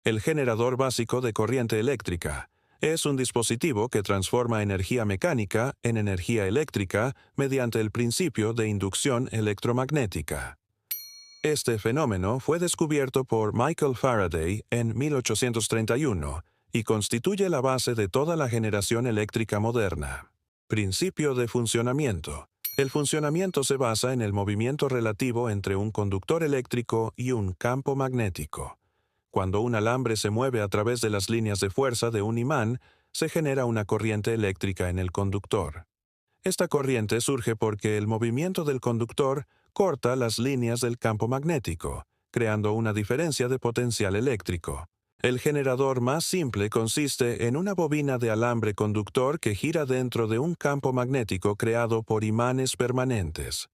El generador básico de corriente eléctrica es un dispositivo que transforma energía mecánica en energía eléctrica mediante el principio de inducción electromagnética. Este fenómeno fue descubierto por Michael Faraday en 1831 y constituye la base de toda la generación eléctrica moderna. Principio de funcionamiento. El funcionamiento se basa en el movimiento relativo entre un conductor eléctrico y un campo magnético. Cuando un alambre se mueve a través de las líneas de fuerza de un imán, se genera una corriente eléctrica en el conductor. Esta corriente surge porque el movimiento del conductor corta las líneas del campo magnético, creando una diferencia de potencial eléctrico. El generador más simple consiste en una bobina de alambre conductor que gira dentro de un campo magnético creado por imanes permanentes.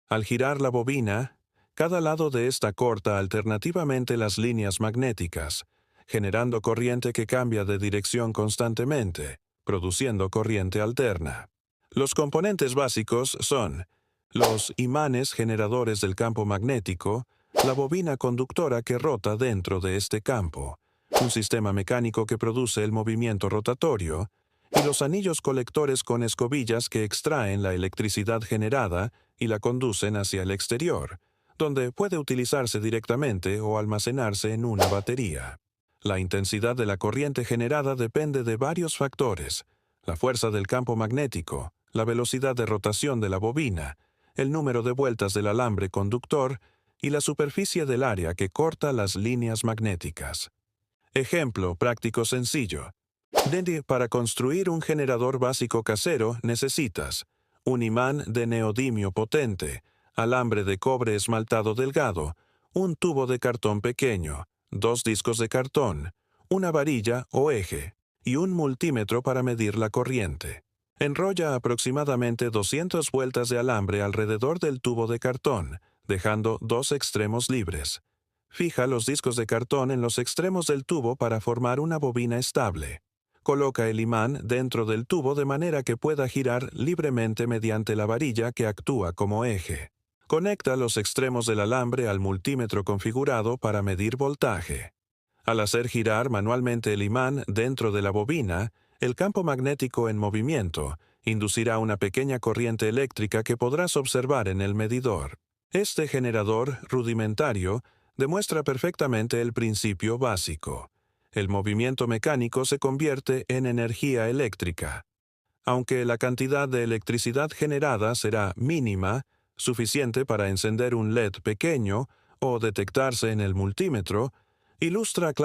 Al girar la bobina, cada lado de esta corta alternativamente las líneas magnéticas, generando corriente que cambia de dirección constantemente, produciendo corriente alterna. Los componentes básicos son los imanes generadores del campo magnético, la bobina conductora que rota dentro de este campo, un sistema mecánico que produce el movimiento rotatorio, y los anillos colectores con escobillas que extraen la electricidad generada y la conducen hacia el exterior, donde puede utilizarse directamente o almacenarse en una batería. La intensidad de la corriente generada depende de varios factores: la fuerza del campo magnético, la velocidad de rotación de la bobina, el número de vueltas del alambre conductor y la superficie del área que corta las líneas magnéticas. Ejemplo práctico sencillo. Para construir un generador básico casero necesitas un imán de neodimio potente, alambre de cobre esmaltado delgado, un tubo de cartón pequeño, 2 discos de cartón, una varilla o eje y un multímetro para medir la corriente. Enrolla aproximadamente 200 vueltas de alambre alrededor del tubo de cartón, dejando 2 extremos libres. Fija los discos de cartón en los extremos del tubo para formar una bobina estable. Coloca el imán dentro del tubo de manera que pueda girar libremente mediante la varilla que actúa como eje. Conecta los extremos del alambre al multímetro configurado para medir voltaje. Al hacer girar manualmente el imán dentro de la bobina, el campo magnético en movimiento inducirá una pequeña corriente eléctrica que podrás observar en el medidor. Este generador rudimentario demuestra perfectamente el principio básico. El movimiento mecánico se convierte en energía eléctrica. Aunque la cantidad de electricidad generada será mínima, suficiente para encender un LED pequeño o detectarse en el multímetro, ilustra